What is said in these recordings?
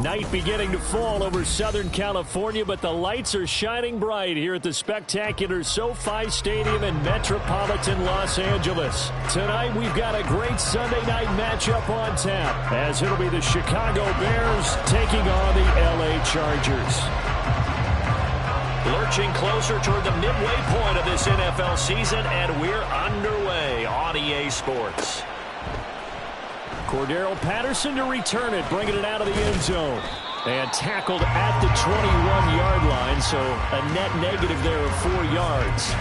Night beginning to fall over Southern California, but the lights are shining bright here at the spectacular SoFi Stadium in metropolitan Los Angeles. Tonight, we've got a great Sunday night matchup on tap, as it'll be the Chicago Bears taking on the LA Chargers. Lurching closer toward the midway point of this NFL season, and we're underway on EA Sports. Cordero Patterson to return it, bringing it out of the end zone. And tackled at the 21-yard line, so a net negative there of 4 yards.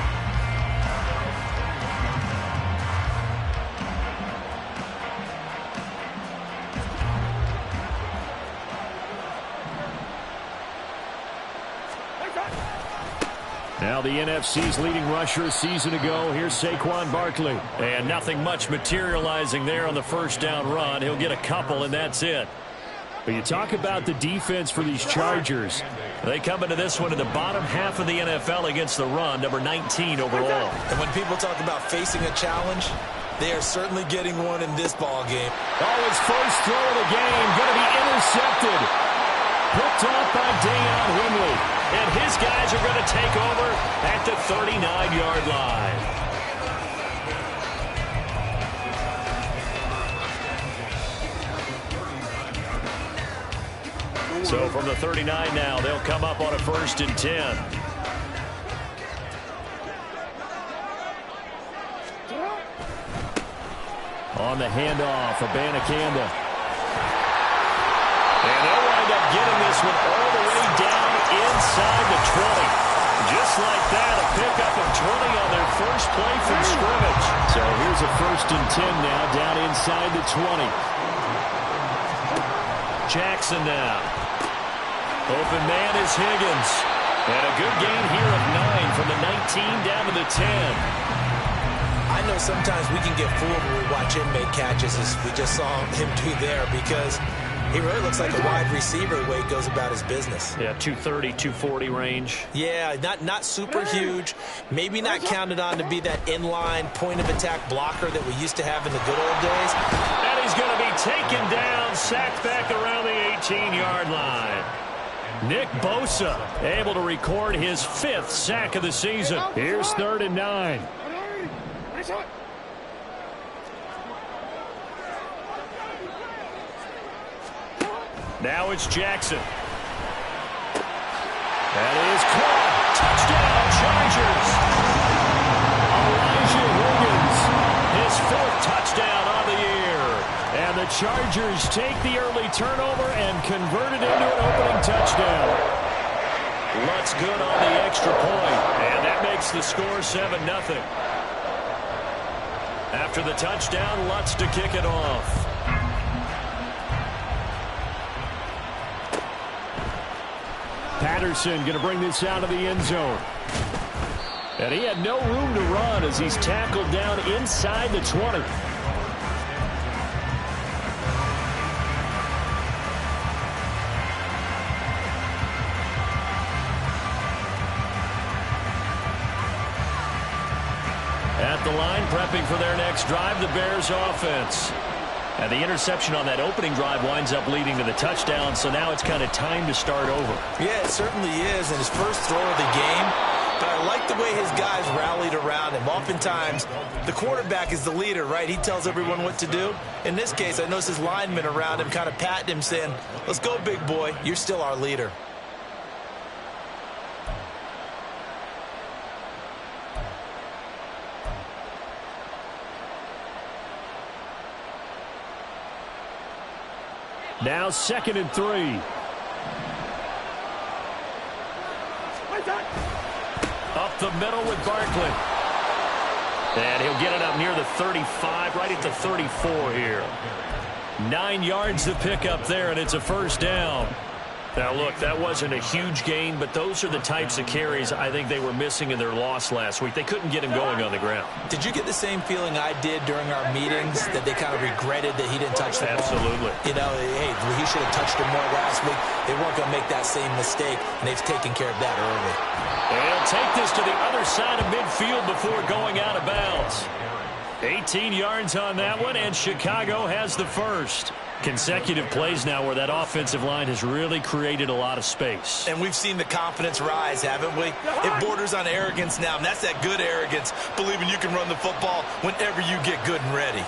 Now the NFC's leading rusher a season ago. Here's Saquon Barkley. And nothing much materializing there on the first down run. He'll get a couple, and that's it. But you talk about the defense for these Chargers. They come into this one in the bottom half of the NFL against the run, number 19 overall. And when people talk about facing a challenge, they are certainly getting one in this ball game. Oh, his first throw of the game going to be intercepted. Picked off by Dayon Windley. And his guys are going to take over at the 39-yard line. So from the 39 now, they'll come up on a 1st and 10. On the handoff, Abanikanda. And they'll wind up getting this one all the way down inside the 20. Just like that, a pickup of 20 on their first play from scrimmage. So here's a 1st and 10 now, down inside the 20. Jackson now. Open man is Higgins. And a good gain here of 9 from the 19 down to the 10. I know sometimes we can get fooled when we watch him make catches, as we just saw him do there, because he really looks like a wide receiver the way he goes about his business. Yeah, 230, 240 range. Yeah, not super huge. Maybe not counted on to be that inline point-of-attack blocker that we used to have in the good old days. And he's going to be taken down, sacked back around the 18-yard line. Nick Bosa able to record his 5th sack of the season. Here's 3rd and 9. Now it's Jackson. That is caught. Touchdown, Chargers. Elijah Williams, his 4th touchdown on the year. And the Chargers take the early turnover and convert it into an opening touchdown. Lutz good on the extra point, and that makes the score 7-0. After the touchdown, Lutz to kick it off. Patterson going to bring this out of the end zone. And he had no room to run as he's tackled down inside the 20. At the line, prepping for their next drive, the Bears offense. And the interception on that opening drive winds up leading to the touchdown, so now it's kind of time to start over. Yeah, it certainly is. And his first throw of the game, but I like the way his guys rallied around him. Oftentimes, the quarterback is the leader, right? He tells everyone what to do. In this case, I noticed his linemen around him kind of patting him, saying, let's go, big boy. You're still our leader. Now 2nd and 3. Up the middle with Barkley. And he'll get it up near the 35, right at the 34 here. 9 yards to pick up there, and it's a first down. Now, look, that wasn't a huge gain, but those are the types of carries I think they were missing in their loss last week. They couldn't get him going on the ground. Did you get the same feeling I did during our meetings, that they kind of regretted that he didn't touch the ball? Absolutely. You know, hey, he should have touched him more last week. They weren't going to make that same mistake, and they've taken care of that early. And he'll take this to the other side of midfield before going out of bounds. 18 yards on that one, and Chicago has the first. Consecutive plays now where that offensive line has really created a lot of space. And we've seen the confidence rise, haven't we? It borders on arrogance now, and that's that good arrogance, believing you can run the football whenever you get good and ready.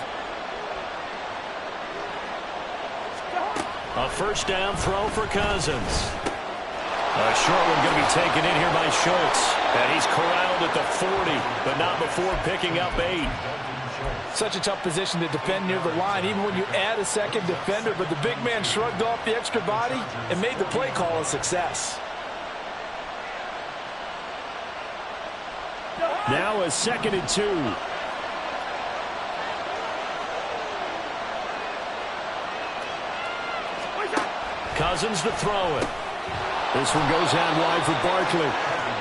A first down throw for Cousins. A short one going to be taken in here by Schultz. And he's corralled at the 40, but not before picking up 8. Such a tough position to defend near the line, even when you add a second defender. But the big man shrugged off the extra body and made the play call a success. Now a 2nd and 2. Cousins to throw it. This one goes out wide for Barkley.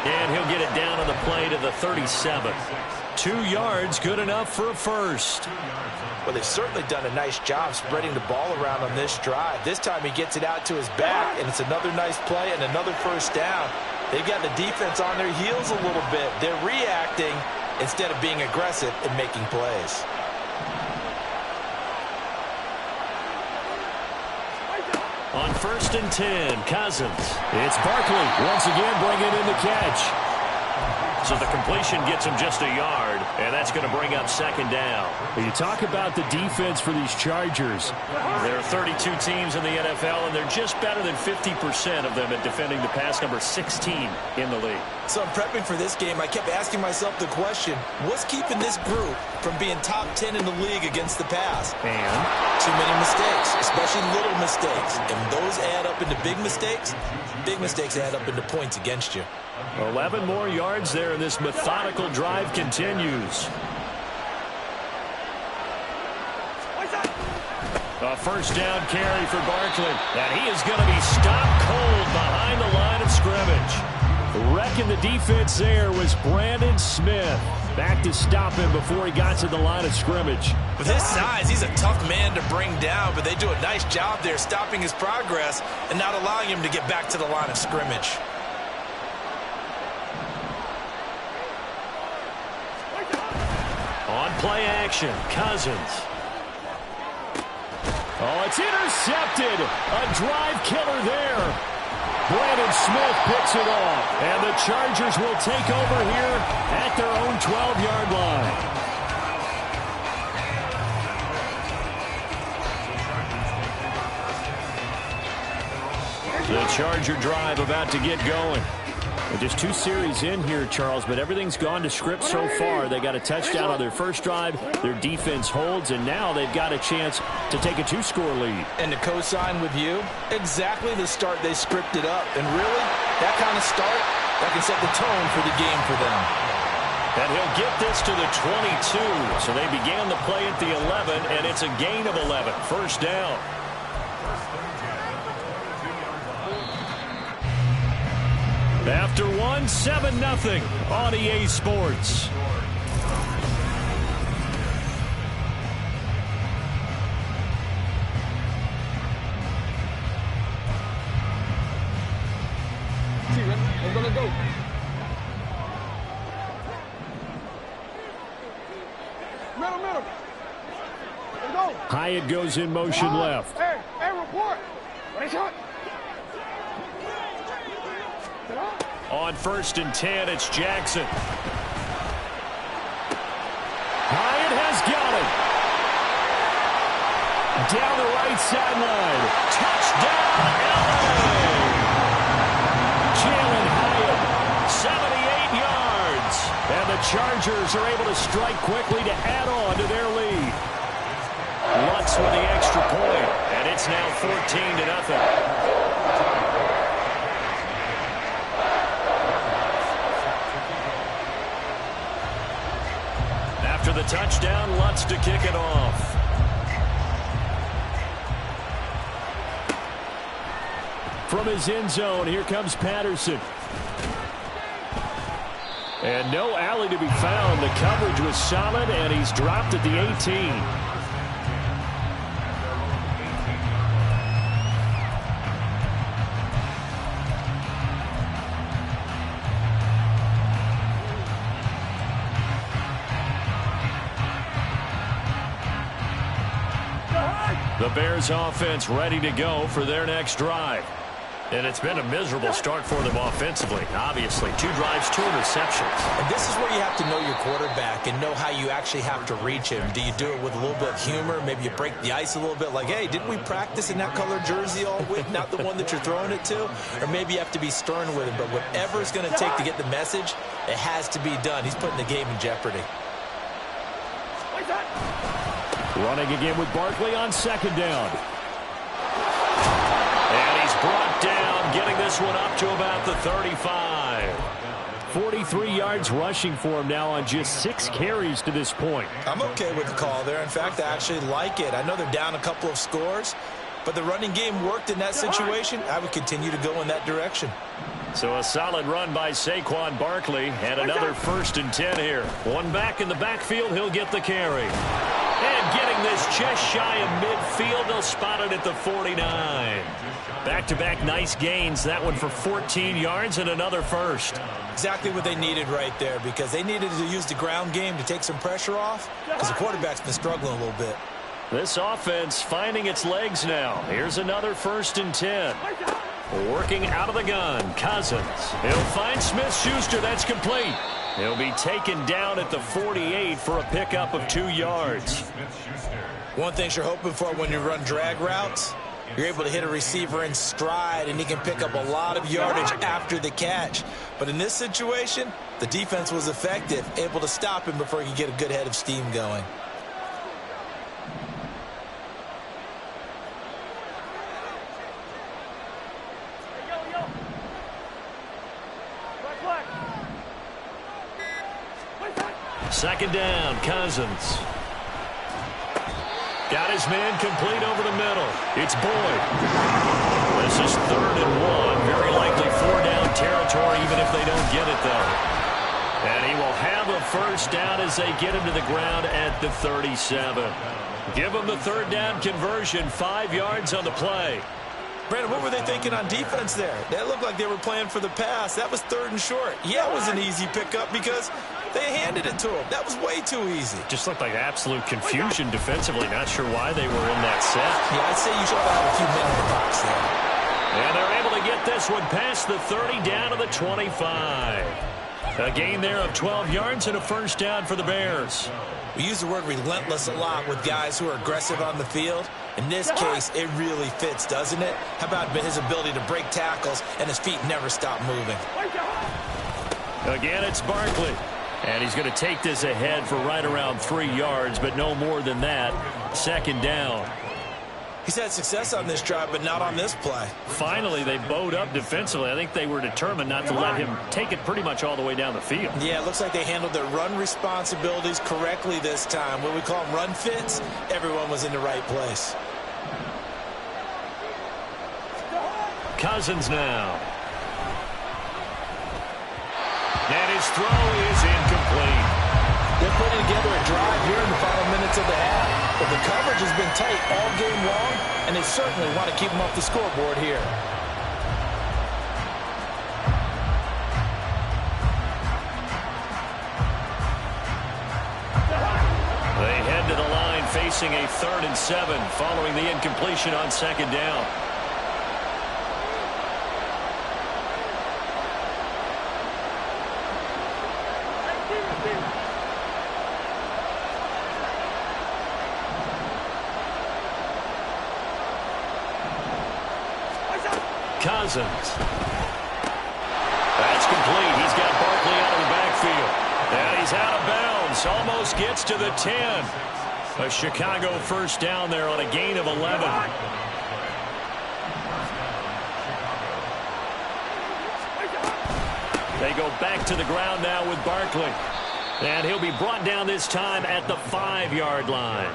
And he'll get it down on the play to the 37. 2 yards, good enough for a first. Well, they've certainly done a nice job spreading the ball around on this drive. This time he gets it out to his back, and it's another nice play and another first down. They've got the defense on their heels a little bit. They're reacting instead of being aggressive and making plays. On 1st and 10, Cousins. It's Barkley once again bringing in the catch. So the completion gets him just a yard, and that's going to bring up 2nd down. You talk about the defense for these Chargers. There are 32 teams in the NFL, and they're just better than 50% of them at defending the pass, number 16 in the league. So I'm prepping for this game. I kept asking myself the question, what's keeping this group from being top 10 in the league against the pass? And too many mistakes, especially little mistakes. And those add up into big mistakes. Big mistakes add up into points against you. 11 more yards there, and this methodical drive continues. A first down carry for Barkley. And he is going to be stopped cold behind the line of scrimmage. Wrecking the defense there was Brandon Smith. Back to stop him before he got to the line of scrimmage. With his size, he's a tough man to bring down, but they do a nice job there stopping his progress and not allowing him to get back to the line of scrimmage. On play action, Cousins. Oh, it's intercepted. A drive killer there. Brandon Smith picks it off. And the Chargers will take over here at their own 12-yard line. The Charger drive about to get going. Just 2 series in here, Charles, but everything's gone to script so far. They got a touchdown on their first drive. Their defense holds, and now they've got a chance to take a 2-score lead. And to co-sign with you, exactly the start they scripted up. And really, that kind of start, that can set the tone for the game for them. And he'll get this to the 22. So they began the play at the 11, and it's a gain of 11. First down. After 1, 7-0 on EA Sports. I'm gonna go. Middle. Let's go. Hyatt goes in motion left. Hey, report. What is it? On 1st and 10, it's Jackson. Hyatt has got it. Down the right sideline. Touchdown, LA! Jalen Hyatt, 78 yards. And the Chargers are able to strike quickly to add on to their lead. Lutz with the extra point, and it's now 14-0. After the touchdown, Lutz to kick it off. From his end zone, here comes Patterson. And no alley to be found. The coverage was solid, and he's dropped at the 18. The Bears offense ready to go for their next drive. And it's been a miserable start for them offensively. Obviously, 2 drives, 2 interceptions. And this is where you have to know your quarterback and know how you actually have to reach him. Do you do it with a little bit of humor? Maybe you break the ice a little bit like, hey, didn't we practice in that color jersey all week? Not the one that you're throwing it to? Or maybe you have to be stern with him. But whatever it's going to take to get the message, it has to be done. He's putting the game in jeopardy. Running again with Barkley on 2nd down. And he's brought down, getting this one up to about the 35. 43 yards rushing for him now on just 6 carries to this point. I'm okay with the call there. In fact, I actually like it. I know they're down a couple of scores, but the running game worked in that situation. I would continue to go in that direction. So a solid run by Saquon Barkley, and another 1st and 10 here. One back in the backfield, he'll get the carry. And getting this just shy of midfield, they'll spot it at the 49. Back-to-back nice gains, that one for 14 yards and another 1st. Exactly what they needed right there, because they needed to use the ground game to take some pressure off, because the quarterback's been struggling a little bit. This offense finding its legs now. Here's another 1st and 10. Working out of the gun, Cousins. He'll find Smith-Schuster. That's complete. He'll be taken down at the 48 for a pickup of 2 yards. One thing you're hoping for when you run drag routes, you're able to hit a receiver in stride, and he can pick up a lot of yardage after the catch. But in this situation, the defense was effective, able to stop him before he could get a good head of steam going. Second down, Cousins. Got his man complete over the middle. It's Boyd. This is 3rd and 1. Very likely 4-down territory, even if they don't get it, though. And he will have a 1st down as they get him to the ground at the 37. Give him the 3rd down conversion, 5 yards on the play. Brandon, what were they thinking on defense there? That looked like they were playing for the pass. That was 3rd and short. Yeah, it was an easy pickup because they handed it to him. That was way too easy. Just looked like absolute confusion defensively. Not sure why they were in that set. Yeah, I'd say you should have a few men in the box there. And they're able to get this one past the 30 down to the 25. A gain there of 12 yards and a 1st down for the Bears. We use the word relentless a lot with guys who are aggressive on the field. In this case, it really fits, doesn't it? How about his ability to break tackles and his feet never stop moving? Again, it's Barkley. And he's going to take this ahead for right around 3 yards, but no more than that. 2nd down. He's had success on this drive, but not on this play. Finally, they bowed up defensively. I think they were determined not to let him take it pretty much all the way down the field. Yeah, it looks like they handled their run responsibilities correctly this time. What we call them run fits, everyone was in the right place. Cousins now. And his throw is incomplete. They're putting together a drive here in the final minutes of the half. But the coverage has been tight all game long, and they certainly want to keep them off the scoreboard here. They head to the line facing a 3rd and 7 following the incompletion on 2nd down. Cousins. That's complete. He's got Barkley out of the backfield. And he's out of bounds. Almost gets to the 10. A Chicago first down there on a gain of 11. They go back to the ground now with Barkley. And he'll be brought down this time at the 5-yard line.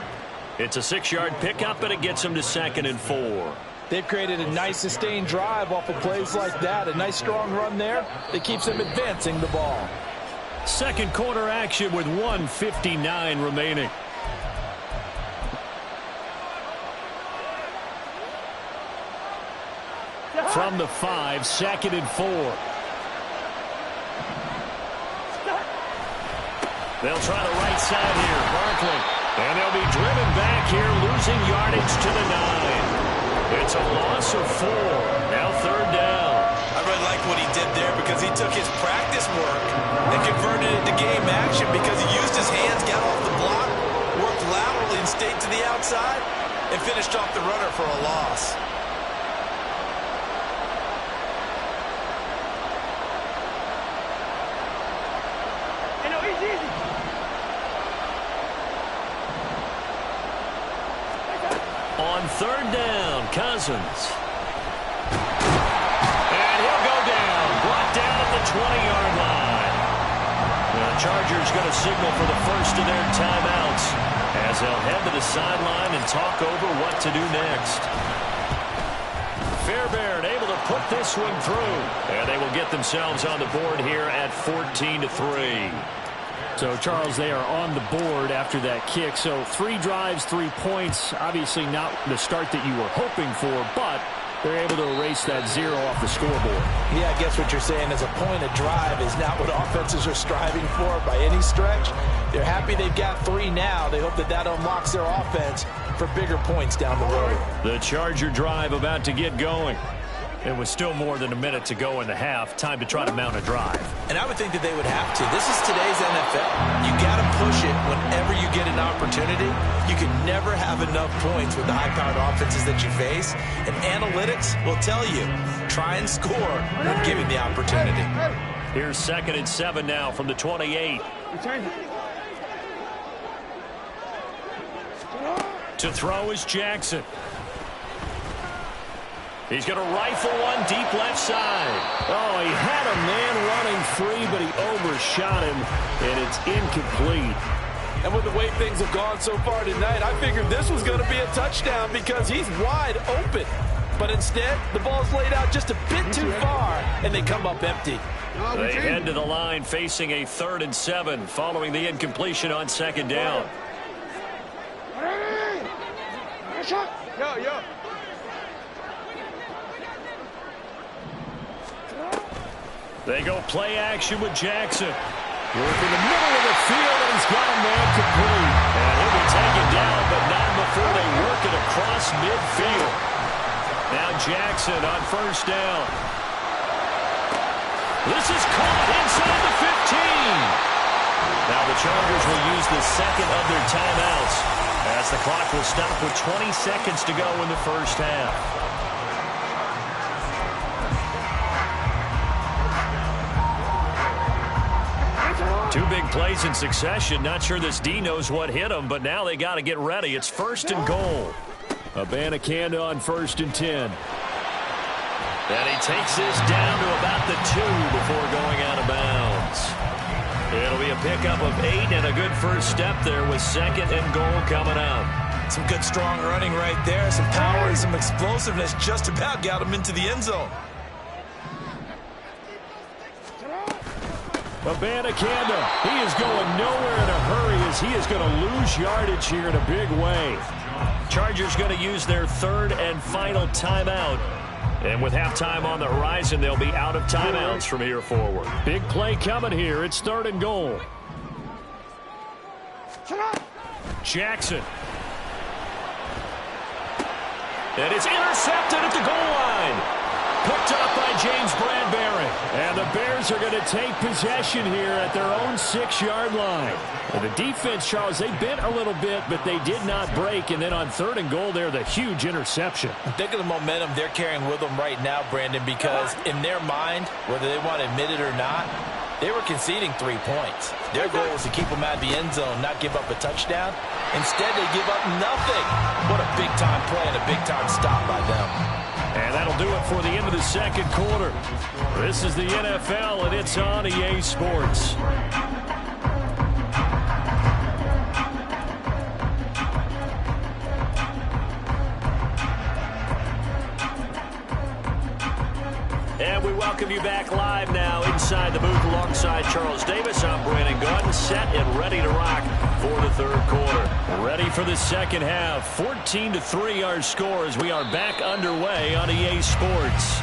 It's a 6-yard pickup, and it gets him to 2nd and 4. They've created a nice sustained drive off of plays like that. A nice strong run there that keeps them advancing the ball. Second quarter action with 1:59 remaining. From the 5, 2nd and 4. They'll try the right side here. Barkley. And they'll be driven back here, losing yardage to the 9. It's a loss of 4. Now 3rd down. I really like what he did there because he took his practice work and converted it to game action because he used his hands, got off the block, worked laterally and stayed to the outside, and finished off the runner for a loss. On 3rd down, Cousins. And he'll go down. Brought down at the 20-yard line. The Chargers going to signal for the first of their timeouts as they'll head to the sideline and talk over what to do next. Fairbairn able to put this one through. And they will get themselves on the board here at 14-3. So, Charles, they are on the board after that kick. So 3 drives, 3 points. Obviously not the start that you were hoping for, but they're able to erase that 0 off the scoreboard. Yeah, I guess what you're saying is a point of drive is not what offenses are striving for by any stretch. They're happy they've got 3 now. They hope that that unlocks their offense for bigger points down the road. The Charger drive about to get going. It was still more than a minute to go in the half. Time to try to mount a drive. And I would think that they would have to. This is today's NFL. You got to push it whenever you get an opportunity. You can never have enough points with the high-powered offenses that you face. And analytics will tell you, try and score when given the opportunity. Here's 2nd and 7 now from the 28. To throw is Jackson. He's going to rifle one deep left side. Oh, he had a man running free, but he overshot him, and it's incomplete. And with the way things have gone so far tonight, I figured this was going to be a touchdown because he's wide open. But instead, the ball's laid out just a bit too far, and they come up empty. They head to the line facing a 3rd and 7 following the incompletion on 2nd down. Yo. They go play action with Jackson. Work in the middle of the field, and he's got a man complete. And he'll be taken down, but not before they work it across midfield. Now Jackson on 1st down. This is caught inside the 15. Now the Chargers will use the 2nd of their timeouts as the clock will stop with 20 seconds to go in the first half. 2 big plays in succession. Not sure this D knows what hit him, but now they got to get ready. It's 1st and goal. Abanikanda on 1st and 10. And he takes this down to about the 2 before going out of bounds. It'll be a pickup of 8 and a good first step there with 2nd and goal coming up. Some good strong running right there. Some power and some explosiveness just about got him into the end zone. Abanikanda, he is going nowhere in a hurry as he is going to lose yardage here in a big way. Chargers going to use their 3rd and final timeout. And with halftime on the horizon, they'll be out of timeouts from here forward. Big play coming here. It's 3rd and goal. Jackson. And it's intercepted at the goal line. Picked up by James Bradbury. And the Bears Bears are going to take possession here at their own 6-yard line. And the defense, Charles, they bent a little bit, but they did not break. And then on 3rd and goal there, the huge interception. Think of the momentum they're carrying with them right now, Brandon, because in their mind, whether they want to admit it or not, they were conceding 3 points. Their goal was to keep them out of the end zone, not give up a touchdown. Instead, they give up nothing. What a big-time play and a big-time stop by them. And that'll do it for the end of the 2nd quarter. This is the NFL, and it's on EA Sports. And we welcome you back live now inside the booth alongside Charles Davis. I'm Brandon Gaudin, set and ready to rock for the 3rd quarter. Ready for the 2nd half. 14-3 our score as we are back underway on EA Sports.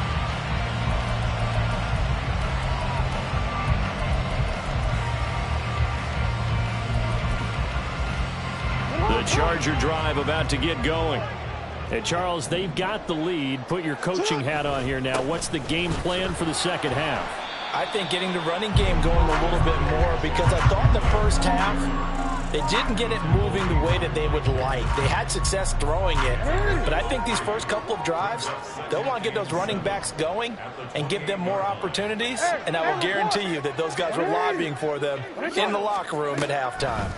The Charger drive about to get going. Hey, Charles, they've got the lead. Put your coaching hat on here now. What's the game plan for the 2nd half? I think getting the running game going a little bit more, because I thought in the first half they didn't get it moving the way that they would like. They had success throwing it, but I think these first couple of drives, they'll want to get those running backs going and give them more opportunities, and I will guarantee you that those guys were lobbying for them in the locker room at halftime.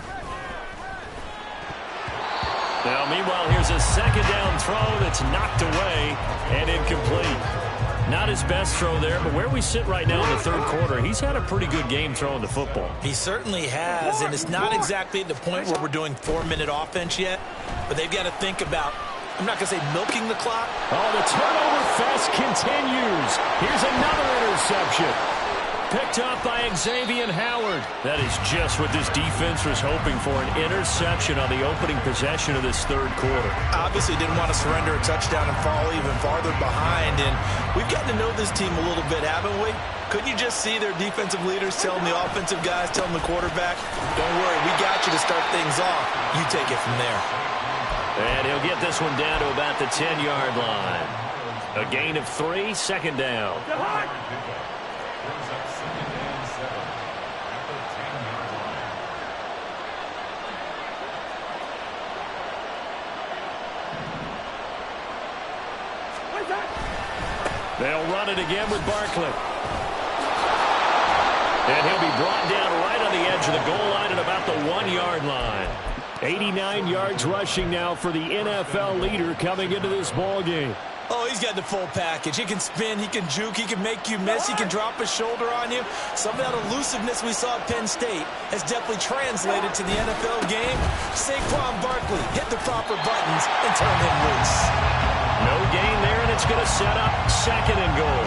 Now, meanwhile, here's a 2nd down throw that's knocked away and incomplete. Not his best throw there, but where we sit right now in the 3rd quarter, he's had a pretty good game throwing the football. He certainly has, and it's not exactly at the point where we're doing 4-minute offense yet, but they've got to think about, I'm not going to say milking the clock. Oh, the turnover fest continues. Here's another interception. Picked up by Xavier Howard. That is just what this defense was hoping for, an interception on the opening possession of this 3rd quarter. Obviously didn't want to surrender a touchdown and fall even farther behind, and we've gotten to know this team a little bit, haven't we? Couldn't you just see their defensive leaders telling the offensive guys, telling the quarterback, don't worry, we got you to start things off. You take it from there. And he'll get this one down to about the 10-yard line. A gain of 3, 2nd down. They'll run it again with Barkley. And he'll be brought down right on the edge of the goal line at about the 1-yard line. 89 yards rushing now for the NFL leader coming into this ball game. Oh, he's got the full package. He can spin, he can juke, he can make you miss, he can drop his shoulder on you. Some of that elusiveness we saw at Penn State has definitely translated to the NFL game. Saquon Barkley hit the proper buttons and turn him loose. No gain there, and it's going to set up 2nd and goal.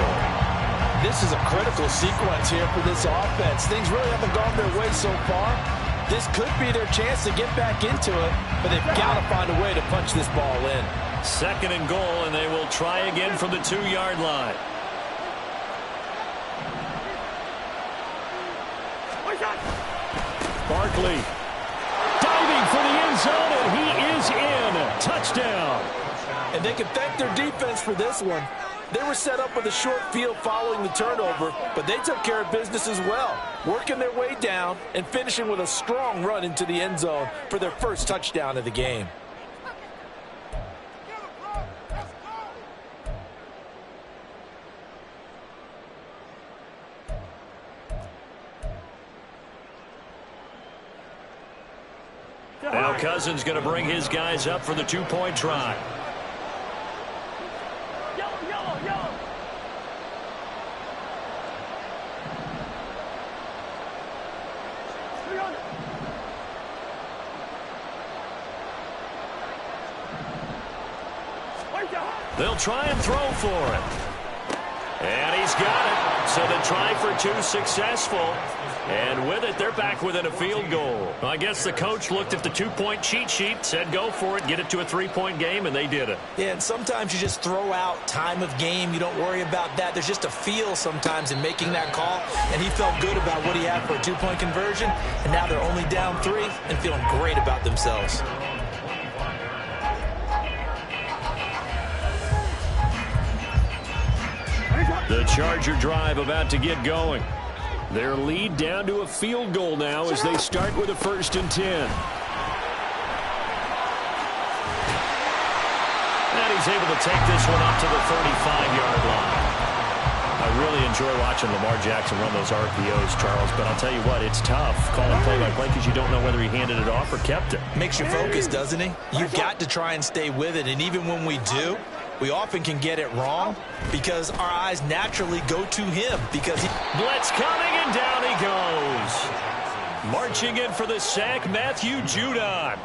This is a critical sequence here for this offense. Things really haven't gone their way so far. This could be their chance to get back into it, but they've got to find a way to punch this ball in. 2nd and goal, and they will try again from the 2-yard line. Barkley diving for the end zone, and he is in. Touchdown. And they can thank their defense for this one. They were set up with a short field following the turnover, but they took care of business as well, working their way down and finishing with a strong run into the end zone for their first touchdown of the game. Now Cousins going to bring his guys up for the 2-point try. They'll try and throw for it. And he's got it. So the try for 2 successful. And with it, they're back within a field goal. I guess the coach looked at the 2-point cheat sheet, said go for it, get it to a 3-point game, and they did it. Yeah, and sometimes you just throw out time of game. You don't worry about that. There's just a feel sometimes in making that call, and he felt good about what he had for a 2-point conversion, and now they're only down 3 and feeling great about themselves. The Charger drive about to get going. Their lead down to a field goal now as they start with a 1st and 10. And he's able to take this one up to the 35-yard line. I really enjoy watching Lamar Jackson run those RPOs, Charles, but I'll tell you what, it's tough calling play-by-play because you don't know whether he handed it off or kept it. Makes you focus, doesn't he? You've got to try and stay with it, and even when we do, we often can get it wrong because our eyes naturally go to him because he... Blitz coming, and down he goes. Marching in for the sack, Matthew Judon.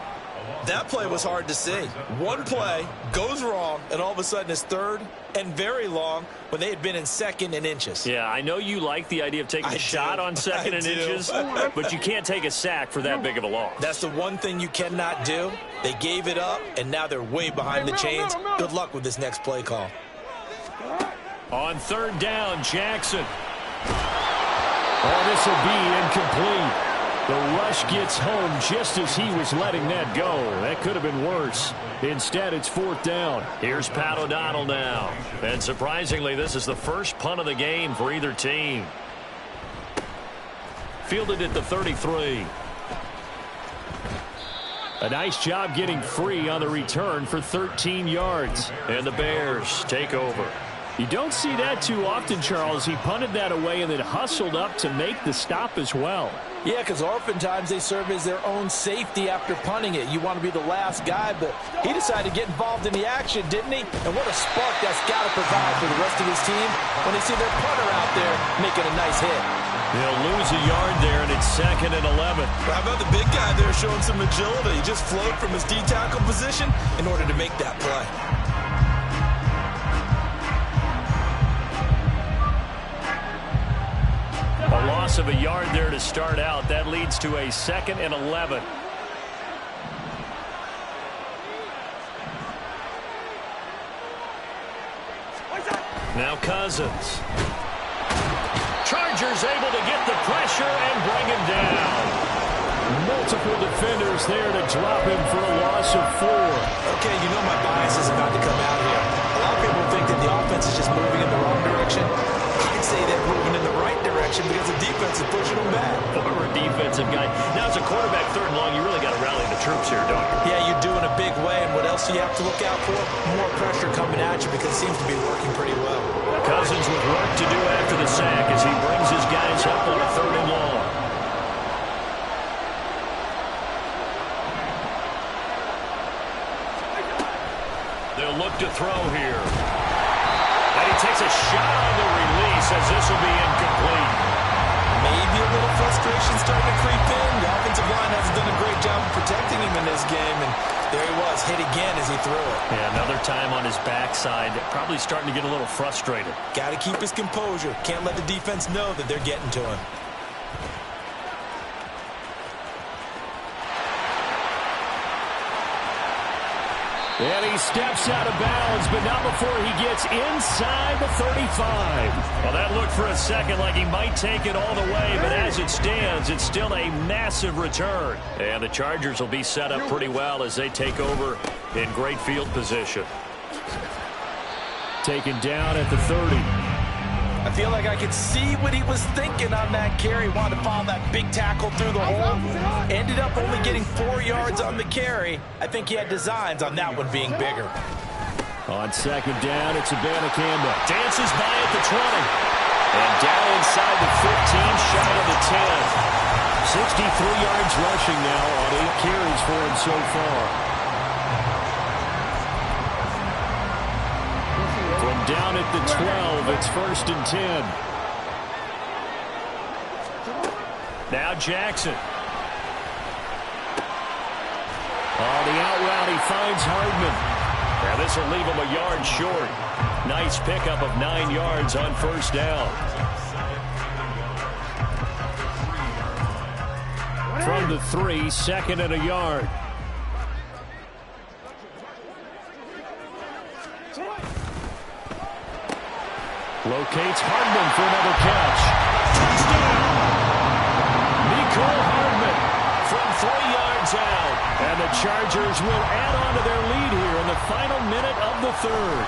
That play was hard to see. One play goes wrong, and all of a sudden it's 3rd and very long when they had been in 2nd and inches. Yeah, I know you like the idea of taking a shot on 2nd and inches, but you can't take a sack for that big of a loss. That's the one thing you cannot do. They gave it up, and now they're way behind the chains. Good luck with this next play call. On 3rd down, Jackson. Oh, this will be incomplete. The rush gets home just as he was letting that go. That could have been worse. Instead, it's 4th down. Here's Pat O'Donnell now. And surprisingly, this is the first punt of the game for either team. Fielded at the 33. A nice job getting free on the return for 13 yards. And the Bears take over. You don't see that too often, Charles. He punted that away and then hustled up to make the stop as well. Yeah, because oftentimes they serve as their own safety after punting it. You want to be the last guy, but he decided to get involved in the action, didn't he? And what a spark that's got to provide for the rest of his team when they see their punter out there making a nice hit. They'll lose a yard there, and it's 2nd and 11. How about the big guy there showing some agility? He just flowed from his D-tackle position in order to make that play. A loss of a yard there to start out. That leads to a 2nd and 11. Now Cousins. Chargers able to get the pressure and bring him down. Multiple defenders there to drop him for a loss of 4. Okay, you know my bias is about to come out here. A lot of people think that the offense is just moving in the wrong direction. I'd say they're moving in the right direction because the defense is pushing them back. Former defensive guy. Now, as a quarterback, 3rd and long, you really got to rally the troops here, don't you? Yeah, you do in a big way. And what else do you have to look out for? More pressure coming at you because it seems to be working pretty well. Cousins with work to do after the sack as he brings his guys up on a 3rd and long. They'll look to throw here. And he takes a shot on the release as this will be incomplete. Maybe a little frustration starting to creep in. The offensive line hasn't done a great job of protecting him in this game, and there he was, hit again as he threw it. Yeah, another time on his backside, probably starting to get a little frustrated. Got to keep his composure. Can't let the defense know that they're getting to him. And he steps out of bounds, but not before he gets inside the 35. Well, that looked for a second like he might take it all the way, but as it stands, it's still a massive return. And the Chargers will be set up pretty well as they take over in great field position. Taken down at the 30. I feel like I could see what he was thinking on that carry. Wanted to follow that big tackle through the hole. Ended up only getting 4 yards on the carry. I think he had designs on that one being bigger. On 2nd down, it's Abanikanda. Dances by at the 20. And down inside the 15, shy of the 10. 63 yards rushing now on 8 carries for him so far. Down at the 12, it's 1st and 10. Now Jackson. On the out route, he finds Hardman. Now this will leave him a yard short. Nice pickup of 9 yards on 1st down. From the 3, 2nd and a yard. Locates Hardman for another catch. Touchdown! Nicole Hardman from 3 yards out. And the Chargers will add on to their lead here in the final minute of the 3rd.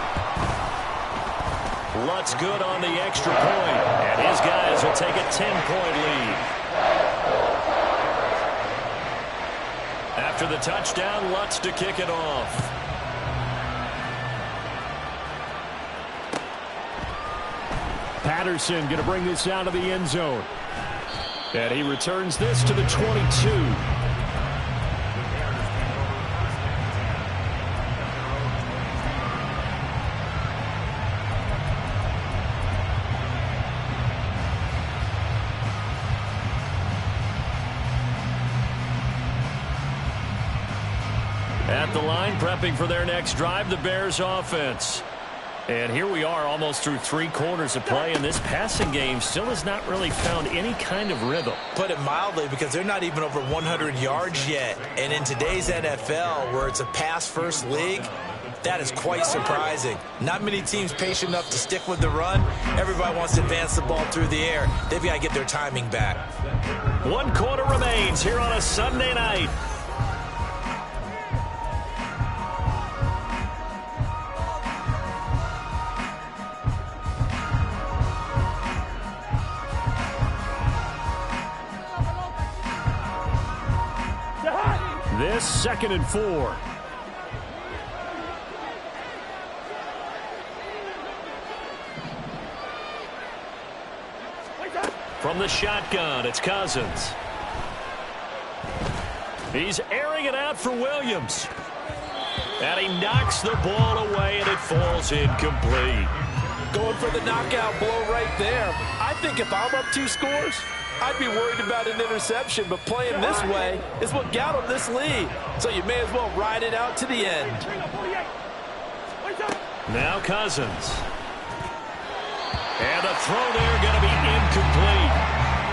Lutz good on the extra point, and his guys will take a 10-point lead. After the touchdown, Lutz to kick it off. Patterson going to bring this out of the end zone. And he returns this to the 22. At the line, prepping for their next drive, the Bears offense. And here we are almost through 3 quarters of play, and this passing game still has not really found any kind of rhythm. Put it mildly, because they're not even over 100 yards yet. And in today's NFL, where it's a pass-first league, that is quite surprising. Not many teams patient enough to stick with the run. Everybody wants to advance the ball through the air. They've got to get their timing back. 1 quarter remains here on a Sunday night. This 2nd and 4. From the shotgun, it's Cousins. He's airing it out for Williams. And he knocks the ball away, and it falls incomplete. Going for the knockout blow right there. I think if I'm up 2 scores, I'd be worried about an interception, but playing this way is what got him this lead. So you may as well ride it out to the end. Now Cousins. And the throw there going to be incomplete.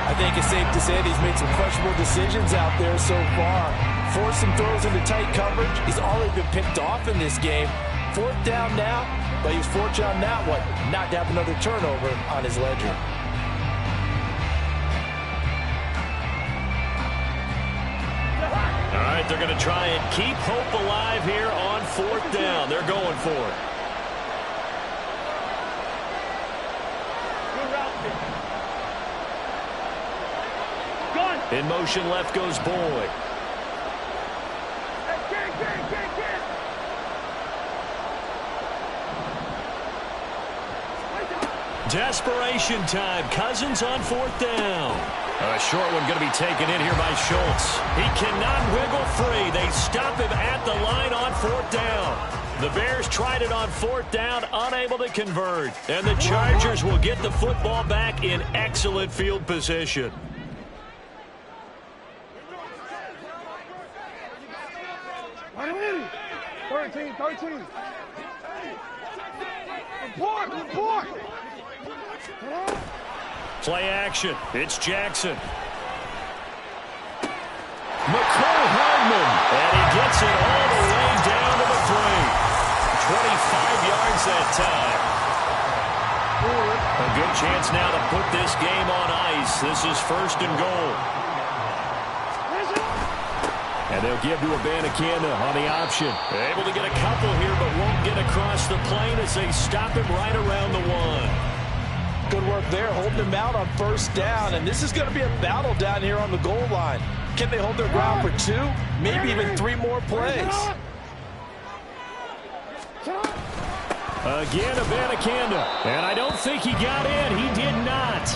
I think it's safe to say that he's made some questionable decisions out there so far. Forced some throws into tight coverage. He's already been picked off in this game. 4th down now, but he was fortunate on that one not to have another turnover on his ledger. All right, they're going to try and keep hope alive here on 4th down. They're going for it. In motion left goes Boyd. Desperation time. Cousins on 4th down. A short one going to be taken in here by Schultz. He cannot wiggle free. They stop him at the line on 4th down. The Bears tried it on 4th down, unable to convert. And the Chargers will get the football back in excellent field position. Play action. It's Jackson. McCole Hardman. And he gets it all the way down to the 3. 25 yards that time. A good chance now to put this game on ice. This is 1st and goal. And they'll give to Abanikanda on the option. Able to get a couple here, but won't get across the plane as they stop him right around the 1. Good work there, holding him out on 1st down. And this is going to be a battle down here on the goal line. Can they hold their ground for 2? Maybe even 3 more plays. Again, Abanikanda. And I don't think he got in. He did not.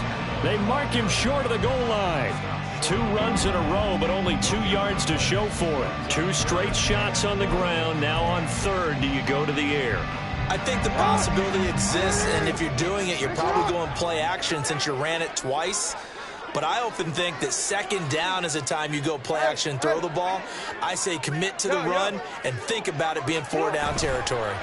They mark him short of the goal line. 2 runs in a row, but only 2 yards to show for it. 2 straight shots on the ground. Now on 3rd, do you go to the air? I think the possibility exists, and if you're doing it, you're probably going play action since you ran it twice. But I often think that 2nd down is the time you go play action and throw the ball. I say commit to the run and think about it being 4-down territory.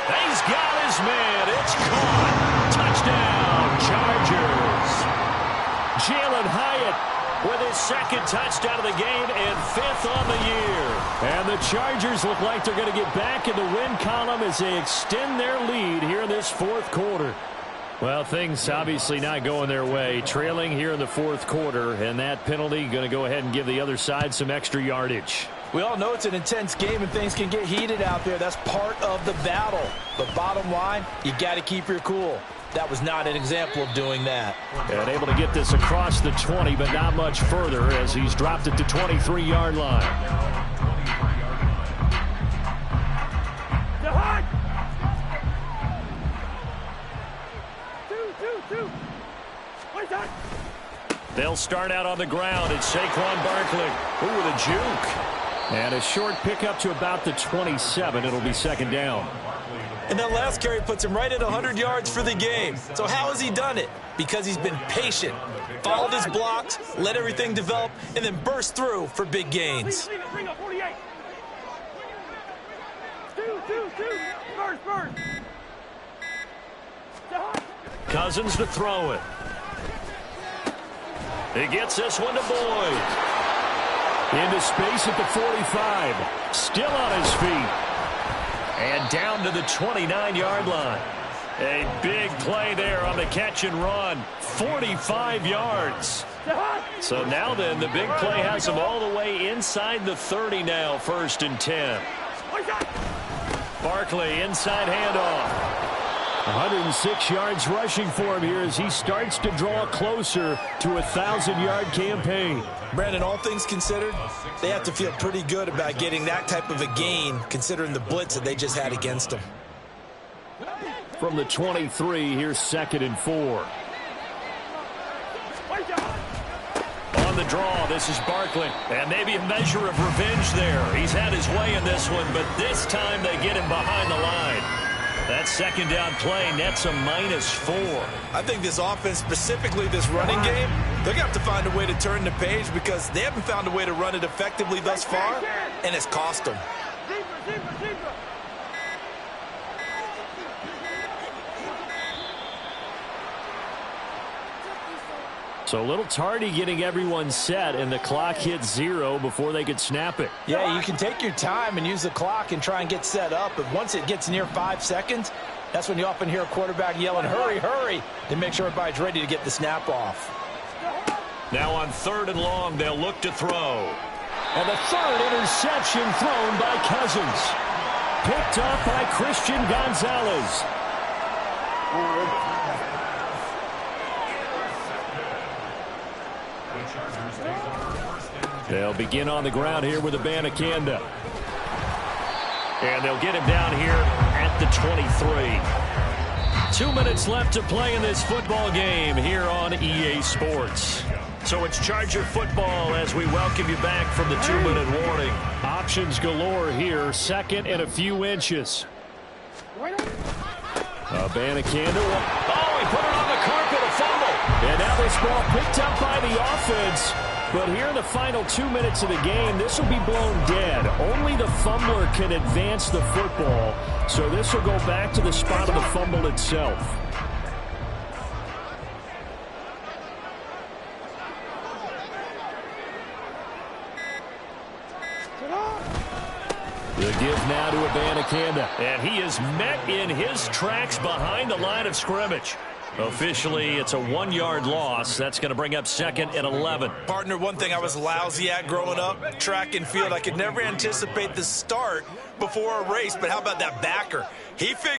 He's got his man. It's caught. Touchdown, Chargers. Jalen Hyatt with his 2nd touchdown of the game and 5th on the year. And the Chargers look like they're going to get back in the win column as they extend their lead here in this 4th quarter. Well, things obviously not going their way. Trailing here in the 4th quarter, and that penalty going to go ahead and give the other side some extra yardage. We all know it's an intense game and things can get heated out there. That's part of the battle. But bottom line, you got to keep your cool. That was not an example of doing that. And able to get this across the 20, but not much further as he's dropped it to 23-yard line. They'll start out on the ground. It's Saquon Barkley. Ooh, with a juke. And a short pickup to about the 27. It'll be second down. And that last carry puts him right at 100 yards for the game. So how has he done it? Because he's been patient, followed his blocks, let everything develop, and then burst through for big gains. Cousins to throw it. He gets this one to Boyd. Into space at the 45. Still on his feet. And down to the 29-yard line. A big play there on the catch and run. 45 yards. So now then, the big play has him all the way inside the 30 now, 1st and 10. Barkley, inside handoff. 106 yards rushing for him here as he starts to draw closer to a 1,000-yard campaign. Brandon, all things considered, they have to feel pretty good about getting that type of a gain considering the blitz that they just had against them. From the 23, here's 2nd and 4. On the draw, this is Barkley. And maybe a measure of revenge there. He's had his way in this one, but this time they get him behind the line. That second down play nets a -4. I think this offense, specifically this running game, they're going to have to find a way to turn the page because they haven't found a way to run it effectively thus far, and it's cost them. So a little tardy getting everyone set, and the clock hits 0 before they could snap it. Yeah, you can take your time and use the clock and try and get set up, but once it gets near 5 seconds, that's when you often hear a quarterback yelling, hurry, hurry, to make sure everybody's ready to get the snap off. Now on 3rd and long, they'll look to throw. And the 3rd interception thrown by Cousins. Picked up by Christian Gonzalez. They'll begin on the ground here with Abanikanda. And they'll get him down here at the 23. 2 minutes left to play in this football game here on EA Sports. So it's Charger football as we welcome you back from the 2-minute warning. Options galore here, 2nd and a few inches. Abanikanda. Oh, he put it on the carpet, a fumble. And now this ball picked up by the offense. But here in the final 2 minutes of the game, this will be blown dead. Only the fumbler can advance the football. So this will go back to the spot of the fumble itself. The give now to Abanikanda. And he is met in his tracks behind the line of scrimmage. Officially, it's a 1-yard loss. That's going to bring up 2nd and 11. Partner, one thing I was lousy at growing up, track and field, I could never anticipate the start before a race, but how about that backer? He figured